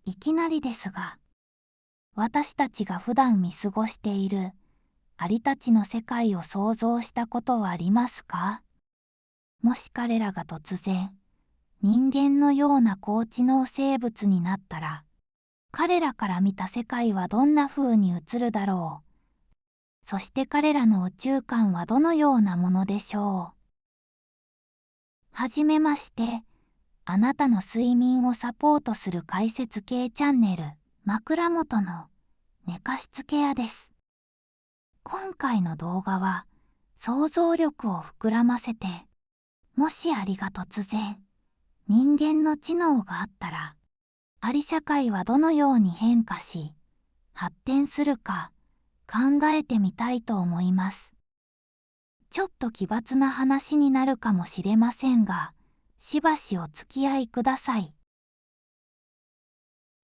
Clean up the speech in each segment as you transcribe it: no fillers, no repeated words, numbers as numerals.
いきなりですが、私たちが普段見過ごしているアリたちの世界を想像したことはありますか？もし彼らが突然、人間のような高知能生物になったら、彼らから見た世界はどんな風に映るだろう。そして彼らの宇宙観はどのようなものでしょう。はじめまして、あなたの睡眠をサポートする解説系チャンネル、枕元の寝かしつけ屋です。今回の動画は、想像力を膨らませて、もしアリが突然、人間の知能があったら、アリ社会はどのように変化し、発展するか考えてみたいと思います。ちょっと奇抜な話になるかもしれませんが、しばしお付き合いください。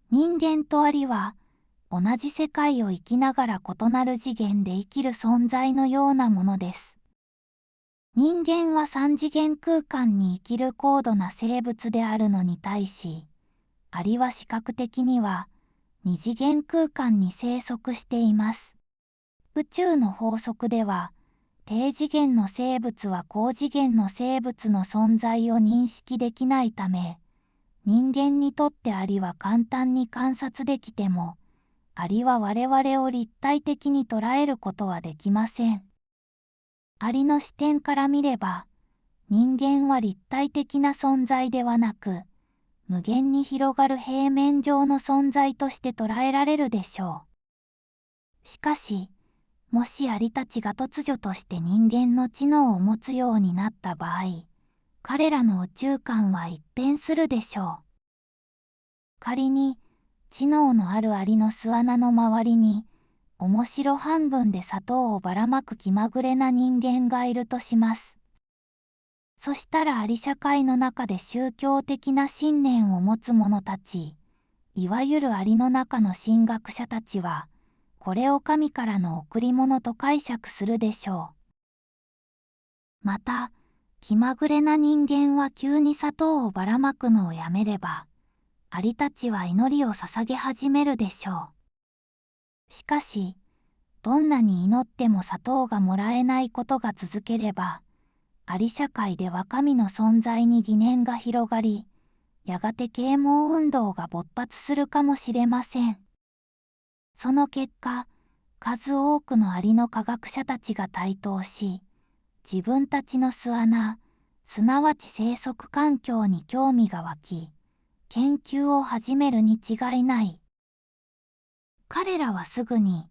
人間とアリは、同じ世界を生きながら異なる次元で生きる存在のようなものです。人間は三次元空間に生きる高度な生物であるのに対し、アリは視覚的には二次元空間に生息しています。宇宙の法則では、低次元の生物は高次元の生物の存在を認識できないため、人間にとってアリは簡単に観察できても、アリは我々を立体的に捉えることはできません。アリの視点から見れば、人間は立体的な存在ではなく、無限に広がる平面上の存在として捉えられるでしょう。しかし、もしアリたちが突如として人間の知能を持つようになった場合、彼らの宇宙観は一変するでしょう。仮に、知能のあるアリの巣穴の周りに、面白半分で砂糖をばらまく気まぐれな人間がいるとします。そしたらアリ社会の中で宗教的な信念を持つ者たち、いわゆるアリの中の神学者たちは、これを神からの贈り物と解釈するでしょう。また、気まぐれな人間は急に砂糖をばらまくのをやめれば、アリたちは祈りを捧げ始めるでしょう。しかし、どんなに祈っても砂糖がもらえないことが続ければ、アリ社会では神の存在に疑念が広がり、やがて啓蒙運動が勃発するかもしれません。その結果、数多くのアリの科学者たちが台頭し、自分たちの巣穴、すなわち生息環境に興味が湧き、研究を始めるに違いない。彼らはすぐに、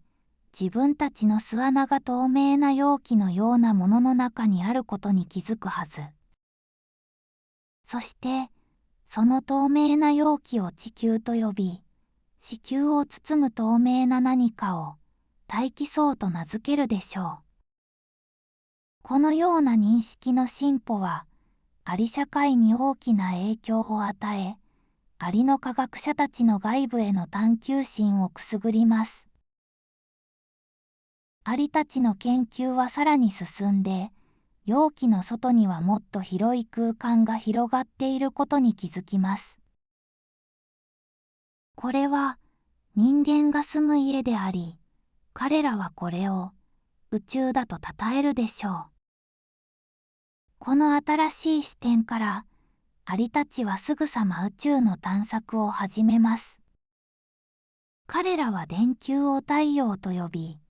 自分たちの巣穴が透明な容器のようなものの中にあることに気づくはず。そして、その透明な容器を地球と呼び、地球を包む透明な何かを大気層と名付けるでしょう。このような認識の進歩は、アリ社会に大きな影響を与え、アリの科学者たちの外部への探求心をくすぐります。アリたちの研究はさらに進んで、容器の外にはもっと広い空間が広がっていることに気づきます。これは人間が住む家であり、彼らはこれを宇宙だと称えるでしょう。この新しい視点から、アリたちはすぐさま宇宙の探索を始めます。彼らは電球を太陽と呼び、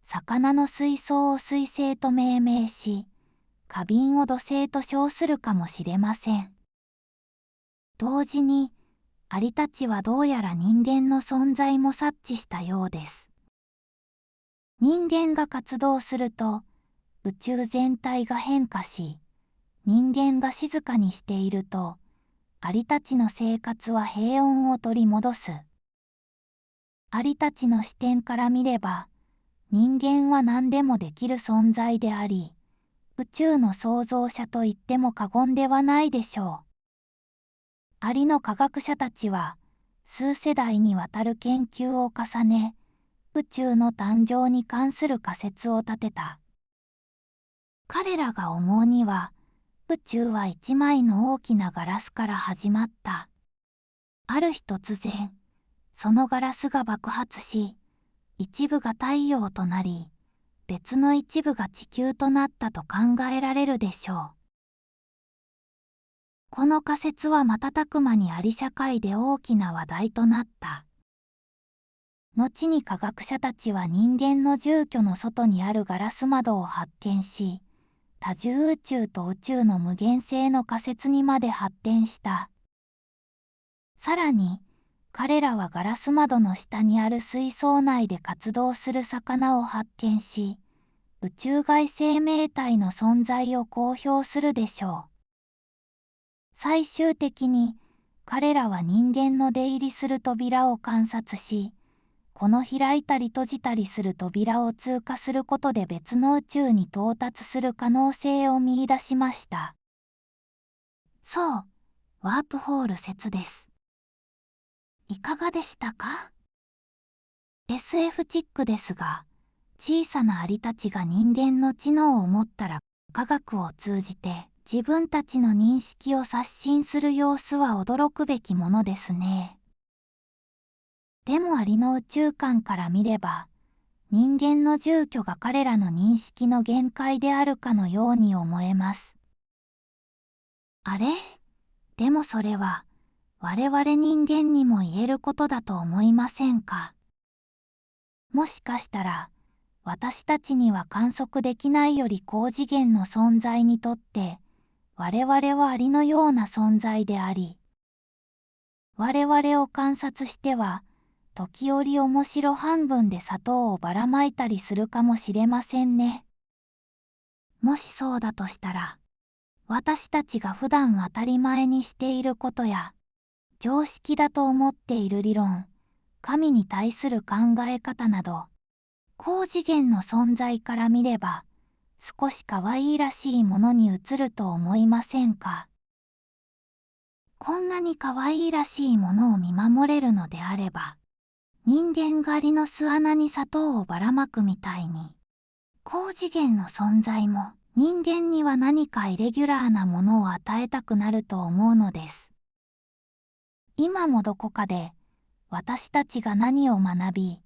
魚の水槽を水星と命名し、花瓶を土星と称するかもしれません。同時に、アリたちはどうやら人間の存在も察知したようです。人間が活動すると、宇宙全体が変化し、人間が静かにしていると、アリたちの生活は平穏を取り戻す。アリたちの視点から見れば、人間は何でもできる存在であり、宇宙の創造者と言っても過言ではないでしょう。アリの科学者たちは、数世代にわたる研究を重ね、宇宙の誕生に関する仮説を立てた。彼らが思うには、宇宙は一枚の大きなガラスから始まった。ある日突然、そのガラスが爆発し、一部が太陽となり、別の一部が地球となったと考えられるでしょう。この仮説は瞬く間にアリ社会で大きな話題となった。後に科学者たちは人間の住居の外にあるガラス窓を発見し、多重宇宙と宇宙の無限性の仮説にまで発展した。さらに、彼らはガラス窓の下にある水槽内で活動する魚を発見し、宇宙外生命体の存在を公表するでしょう。最終的に、彼らは人間の出入りする扉を観察し、この開いたり閉じたりする扉を通過することで別の宇宙に到達する可能性を見出しました。そう、ワープホール説です。いかがでしたか？ SF チックですが、小さなアリたちが人間の知能を持ったら科学を通じて自分たちの認識を刷新する様子は驚くべきものですね。でもアリの宇宙観から見れば、人間の住居が彼らの認識の限界であるかのように思えます。あれ？でもそれは我々人間にも言えることだと思いませんか？もしかしたら、私たちには観測できないより高次元の存在にとって、我々はアリのような存在であり、我々を観察しては、時折面白半分で砂糖をばらまいたりするかもしれませんね。もしそうだとしたら、私たちが普段当たり前にしていることや、常識だと思っている理論、神に対する考え方など、高次元の存在から見れば、少し可愛いらしいものに映ると思いませんか？こんなに可愛いらしいものを見守れるのであれば、人間がアリの巣穴に砂糖をばらまくみたいに、高次元の存在も人間には何かイレギュラーなものを与えたくなると思うのです。今もどこかで、私たちが何を学び、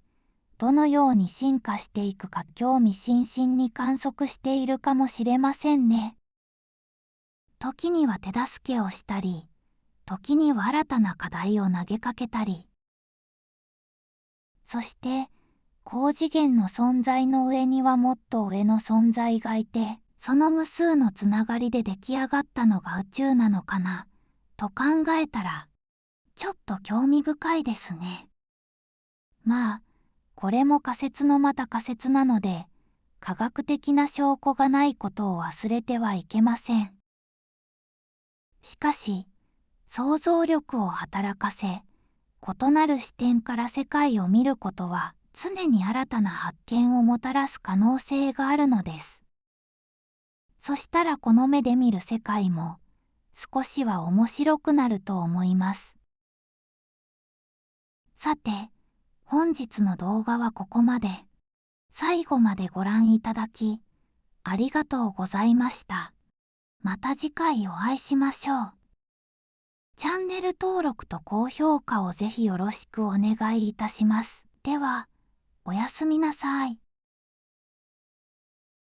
どのように進化していくか興味津々に観測しているかもしれませんね。時には手助けをしたり、時には新たな課題を投げかけたり。そして、高次元の存在の上にはもっと上の存在がいて、その無数のつながりで出来上がったのが宇宙なのかな、と考えたら、ちょっと興味深いですね。まあ、これも仮説のまた仮説なので、科学的な証拠がないことを忘れてはいけません。しかし、想像力を働かせ、異なる視点から世界を見ることは、常に新たな発見をもたらす可能性があるのです。そしたらこの目で見る世界も、少しは面白くなると思います。さて、本日の動画はここまで。最後までご覧いただき、ありがとうございました。また次回お会いしましょう。チャンネル登録と高評価をぜひよろしくお願いいたします。では、おやすみなさい。